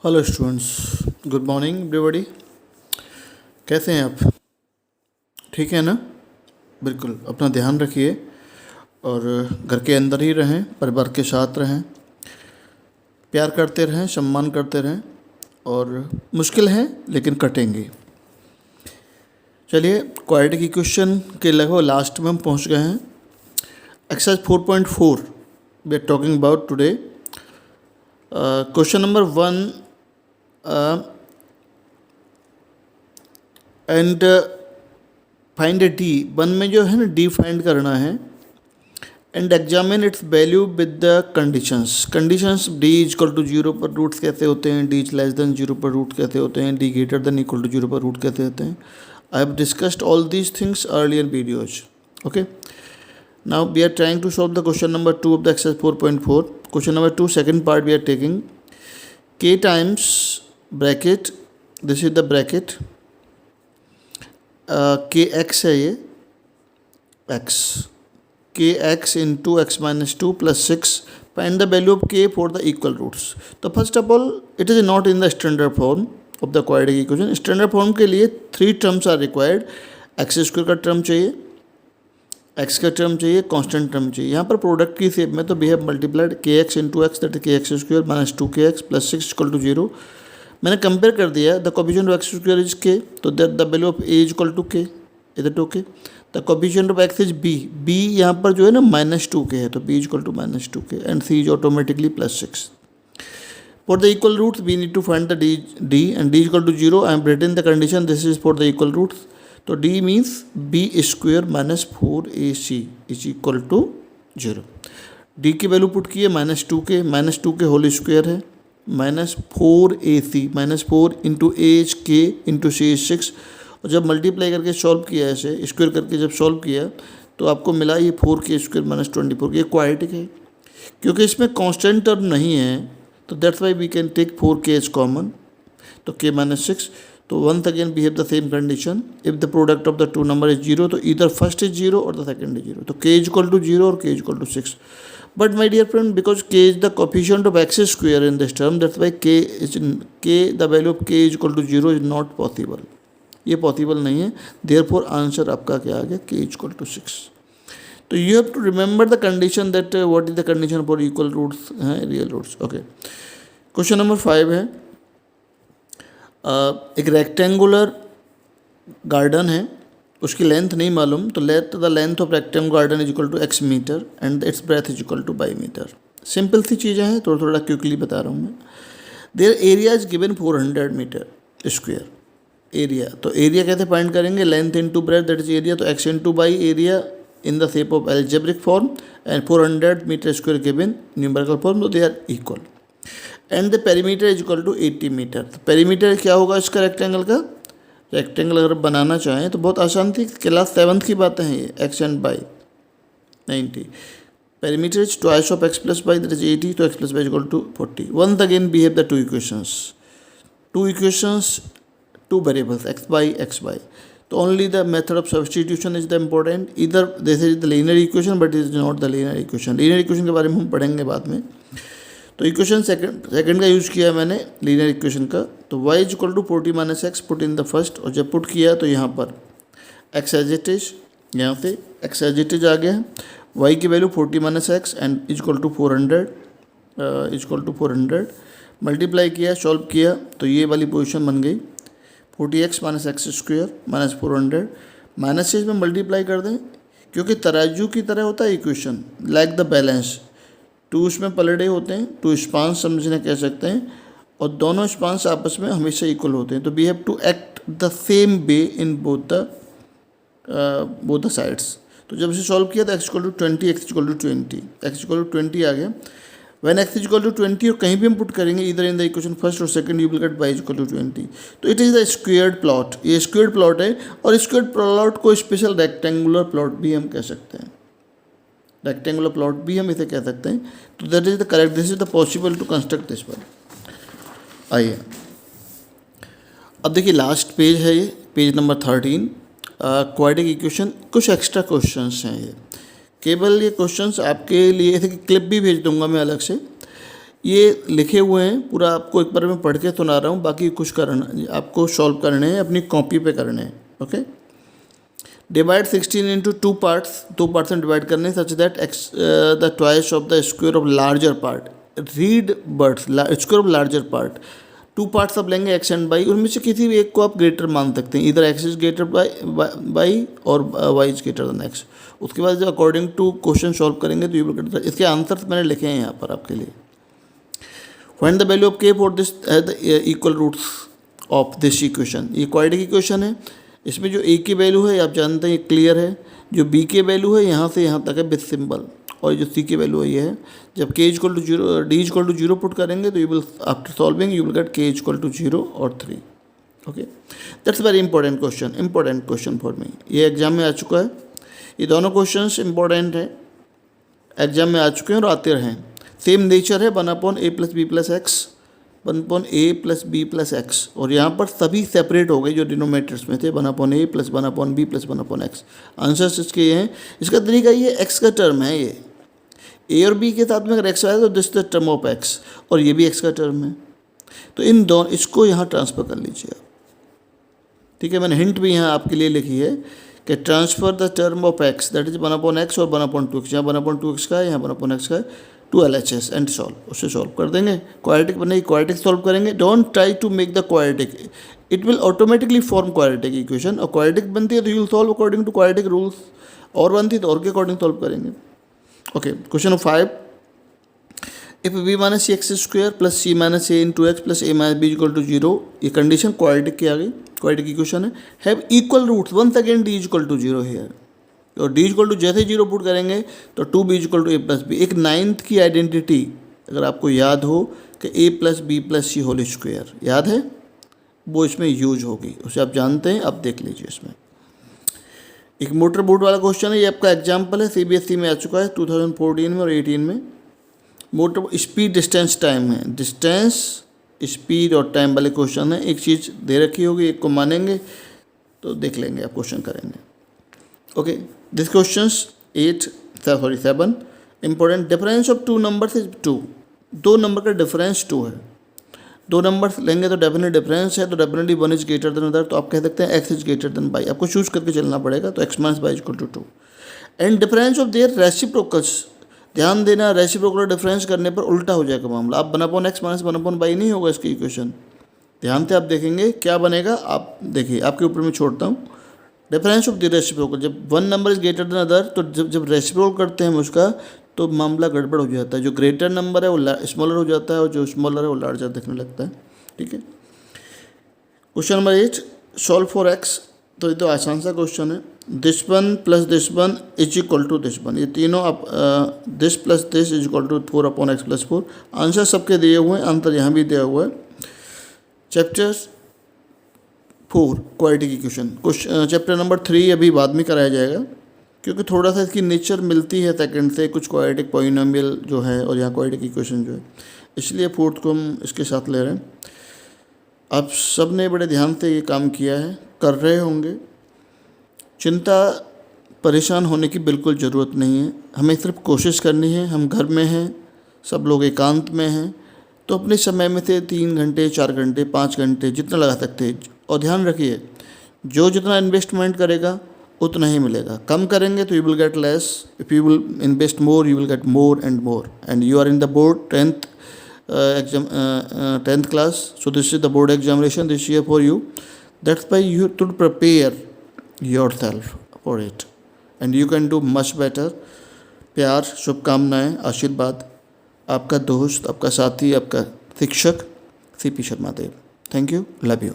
Hello students, good morning everybody. कैसे हैं आप? ठीक है ना? बिल्कुल अपना ध्यान रखिए और घर के अंदर ही रहें, परिवार के साथ रहें, प्यार करते रहें, सम्मान करते रहें और मुश्किल है लेकिन कटेंगे। चलिए, क्वाड्रेटिक इक्वेशन के लगभग लास्ट में हम पहुंच गए हैं। Exercise 4.4 we are talking about today. Question number 1 and find a D. One में जो है ना डी फाइंड करना है and examine its value with the conditions D is equal to 0 पर रूट्स कैसे होते हैं, डी इज लेस देन 0 पर रूट कैसे होते हैं, D greater than equal to 0 पर रूट कैसे होते हैं। I have discussed all these things earlier videos. Okay, now we are trying to solve the question number 2 of the exercise 4.4. Question number 2 second part we are taking k times bracket, this is the bracket, kx है ये x, kx into x minus 2 plus 6. Find the value of k for the equal roots. तो first of all it is not in the standard form of the quadratic equation. standard form के लिए 3 terms are required. x square का term चाहिए, x का term चाहिए, constant term चाहिए। यहाँ पर प्रोडक्ट की शेप में तो we have multiplied k x into x that k x square minus 2kx plus 6 equal to 0। मैंने कंपेयर कर दिया the coefficient of x square is k, तो that the value of a is equal to k, is it okay. The coefficient of x is b, b यहाँ पर जो है ना -2k है, तो B is equal to -2k and C is automatically +6। For the equal roots we need to find the D and D is equal to 0। I am written the condition, this is for the equal roots. तो d means B square minus 4ac is equal to 0। d की value put की है -2k whole square है, -4ac, -4 into A H K into सी 6। और जब multiply करके solve किया, ऐसे स्क्वेयर करके जब सॉल्व किया तो आपको मिला ये 4k स्क्वेयर माइनस 24। ये क्वाड्रेटिक है क्योंकि इसमें कांस्टेंट टर्म नहीं है, तो that's why we can take 4k as common, तो k माइनस 6। तो once again we have the same condition, if the product of the two number is 0 तो either first is 0 or the second is 0, तो k is equal to 0 और k is equal to 6। but my dear friend, because k is the coefficient of x square in this term, that's why the value of k is equal to 0 is not possible, ये possible नहीं है। therefore answer आपका क्या आ गया, k is equal to 6। तो you have to remember the condition that what is the condition for equal roots, real roots। okay, question number 5 है, एक rectangular garden है, उसकी लेंथ नहीं मालूम, तो let the length of rectangular garden is equal to x metre and its breadth is equal to y metre. Simple सी चीज़ें हैं, थोड़ा थोड़ा क्विकली बता रहा हूँ मैं। Their area is given 400 metre square area. तो एरिया कैसे फाइंड करेंगे, length into breadth that is area, तो x into y area in the shape of algebraic form and 400 metre square given numerical form, तो they are equal. And the perimeter is equal to 80 metre. तो perimeter क्या होगा इसका, rectangle का? Rectangle अगर बनाना चाहें तो बहुत आसान थी, क्लास 7th की बातें हैं ये, x and y 90। Perimeter is twice of x plus y that is 80, तो x plus y is equal to 40। Once again we have the two equations, two variables x y. तो only the method of substitution is the important. इधर this is the linear equation but is not the linear equation. Linear equation के बारे में हम पढ़ेंगे बाद में। तो इक्वेशन सेकंड का यूज़ किया मैंने लीनियर इक्वेशन का। तो y is equal to 40 minus X put in the first, और जब पुट किया तो यहाँ पर x एज इट इज, यहाँ पे x एज इट इज आ गया। y की value 40 minus X and is equal to 400 multiply किया, सॉल्व किया, तो ये वाली पोजीशन बन गई 40x minus X square minus 400। Minus से इसमें मल्टीप्लाई कर दें क्योंकि तराजू की तरह होता है इक्वेशन, लाइक द बैलेंस। 2 उसमें पलड़े होते हैं, 2 स्पांस समझने कह सकते हैं, और दोनों स्पांस आपस में हमेशा इक्वल होते हैं। तो we have to act the same way in both the sides. तो जब इसे सॉल्व किया तो x equal to 20, x equal to 20, x equal to 20 आ गया। व्हेन x इक्वल टू 20 और कहीं भी हम पुट करेंगे इधर इन द इक्वेशन फर्स्ट और second, you will get y equal to 20। तो it is the squared plot, ये स्क्वेयर्ड प्लॉट है, और स्क्वेयर्ड प्लॉट को स्पेशल रेक्टेंगुलर प्लॉट भी हम कह सकते हैं, रेक्टेंगुलर प्लॉट भी हम इसे कह सकते हैं। तो that is the correct, this is the possible to construct this one. आइए अब देखिए लास्ट पेज है ये, पेज नंबर 13, क्वाड्रेटिक इक्वेशन। कुछ एक्स्ट्रा क्वेश्चंस हैं ये, केवल ये क्वेश्चंस आपके लिए, ऐसे कि क्लिप भी भेज दूंगा मैं अलग से। ये लिखे हुए हैं, पूरा आपको एक बार में पढ़ के सुना रहा हूँ, बाकी कुछ करना आपको सॉल्व करने हैं, अपनी कॉपी पे करने हैं। Okay, divide 16 into 2 parts, 2 parts में डिवाइड करने such that x the twice of the square of larger part. Read birds, square of larger part. 2 parts आप लेंगे एक्स एंड वाई, उनमें से किसी भी एक को आप ग्रेटर मान सकते हैं, इधर एक्स इज ग्रेटर बाई और Y is greater than X. उसके बाद जब अकॉर्डिंग टू क्वेश्चन सॉल्व करेंगे तो ये विल, इसके आंसर मैंने लिखे हैं यहाँ पर आपके लिए। Find the value of K for this equal roots of this equation. ये क्वाड्रेटिक इक्वेशन है, इसमें जो ए की वैल्यू है आप जानते हैं, ये क्लियर है। जो बी की वैल्यू है यहाँ से यहाँ तक है विद सिंबल, और जो सी की वैल्यू है ये है। जब K equal to 0, D equal to 0 put करेंगे तो you will after solving you will get K equal to 0 और 3। Okay, that's very important question for me. ये एग्जाम में आ चुका है, ये दोनों क्वेश्चन इंपॉर्टेंट है, एग्जाम में आ चुके हैं और आते रहें। सेम नेचर है, 1/a plus B plus X, 1/a plus B plus X, और यहाँ पर सभी सेपरेट हो गए जो डिनोमिनेटर्स में थे, 1/a plus 1/b plus 1/x। Answers इसके ये हैं। इसका तरीका ये एक्स का टर्म है, ये ए और बी के साथ में अगर एक्स आए तो this the term of x, और ये भी एक्स का टर्म है, तो इन दोनों इसको यहाँ ट्रांसफ़र कर लीजिए आप। ठीक है, मैंने हिंट भी यहाँ आपके लिए लिखी है कि transfer the term of x that is 1/x और 1/2x, यहाँ 1/2x का है, यहाँ 1/x का है, टू LHS एंड सॉल्व, उससे सॉल्व कर देंगे। क्वाड्रेटिक बनेगी, क्वाड्रेटिक सॉल्व करेंगे। Don't try to make the quadratic, it will automatically form quadratic equation. और क्वाड्रेटिक बनती है तो you will solve according to quadratic rules, और बनती है तो और के अकॉर्डिंग सॉल्व करेंगे। Okay, question 5, if b minus C X square plus C minus A into X plus A minus B equal to 0, ये कंडीशन क्वाड्रेटिक की आ गई, क्वाड्रेटिक इक्वेशन है। Have equal roots, once again D equal to 0 here, और D equal to जैसे 0 put करेंगे तो 2b equal to a plus B. एक 9th की आइडेंटिटी अगर आपको याद हो कि a plus B plus C whole square, याद है, वो इसमें यूज होगी, उसे आप जानते हैं, आप देख लीजिए। इसमें एक मोटर बोट वाला क्वेश्चन है, ये आपका एग्जाम्पल है, CBSE में आ चुका है 2014 में और 18 में। मोटर स्पीड डिस्टेंस टाइम है, डिस्टेंस स्पीड और टाइम वाले क्वेश्चन है। एक चीज़ दे रखी होगी, एक को मानेंगे तो देख लेंगे, आप क्वेश्चन करेंगे। Okay, this question 7 important. Difference of 2 numbers is 2, 2 number का डिफरेंस 2 है। 2 नंबर लेंगे तो डेफिनेट डिफरेंस है, तो definitely 1 is greater than other, तो आप कह सकते हैं x is greater than y, आपको चूज करके चलना पड़ेगा, तो x minus Y equal to 2। And difference of their reciprocals, ध्यान देना, रेसिप्रोकल डिफरेंस करने पर उल्टा हो जाएगा मामला। आप 1/x माइनस 1/y नहीं होगा इसकी इक्वेशन, ध्यान से आप देखेंगे क्या बनेगा, आप देखिए, आपके ऊपर मैं छोड़ता हूँ। डिफरेंस ऑफ द रेसिप्रोकल, जब 1 number is greater than other, तो जब रेसिप्रोकल करते हैं हम उसका, तो मामला गड़बड़ हो जाता है। जो ग्रेटर नंबर है वो स्मॉलर हो जाता है, और जो स्मॉलर है वो लार्जर दिखने लगता है। ठीक है, question number 8, solve for X, तो ये तो आसान सा क्वेश्चन है। This one plus this one is equal to this one, ये तीनों आप this plus this is equal to 4/x plus 4। Answer सबके दिए हुए हैं, आंसर यहाँ भी दिया हुआ है। Chapter 4 quadratic equation, chapter number 3 अभी बाद में कराया जाएगा, क्योंकि थोड़ा सा इसकी नेचर मिलती है सेकंड से, कुछ क्वाड्रेटिक पॉलिनोमियल जो है और यहाँ क्वाड्रेटिक इक्वेशन जो है, इसलिए 4th को हम इसके साथ ले रहे हैं। आप सब ने बड़े ध्यान से ये काम किया है, कर रहे होंगे। चिंता परेशान होने की बिल्कुल ज़रूरत नहीं है, हमें सिर्फ कोशिश करनी है। हम घर में हैं, सब लोग एकांत में हैं, तो अपने समय में से 3 घंटे 4 घंटे 5 घंटे जितना लगा सकते हैं। और ध्यान रखिए, जो जितना इन्वेस्टमेंट करेगा उतना ही मिलेगा, कम करेंगे तो you will get less, if you will invest more you will get more and you are in the board 10th class, so this is the board examination this year for you, that's why you have to prepare yourself for it and you can do much better। प्यार, शुभकामनाएं, आशीर्वाद, आपका दोस्त, आपका साथी, आपका शिक्षक CP Sharma Dev. Thank you, love you.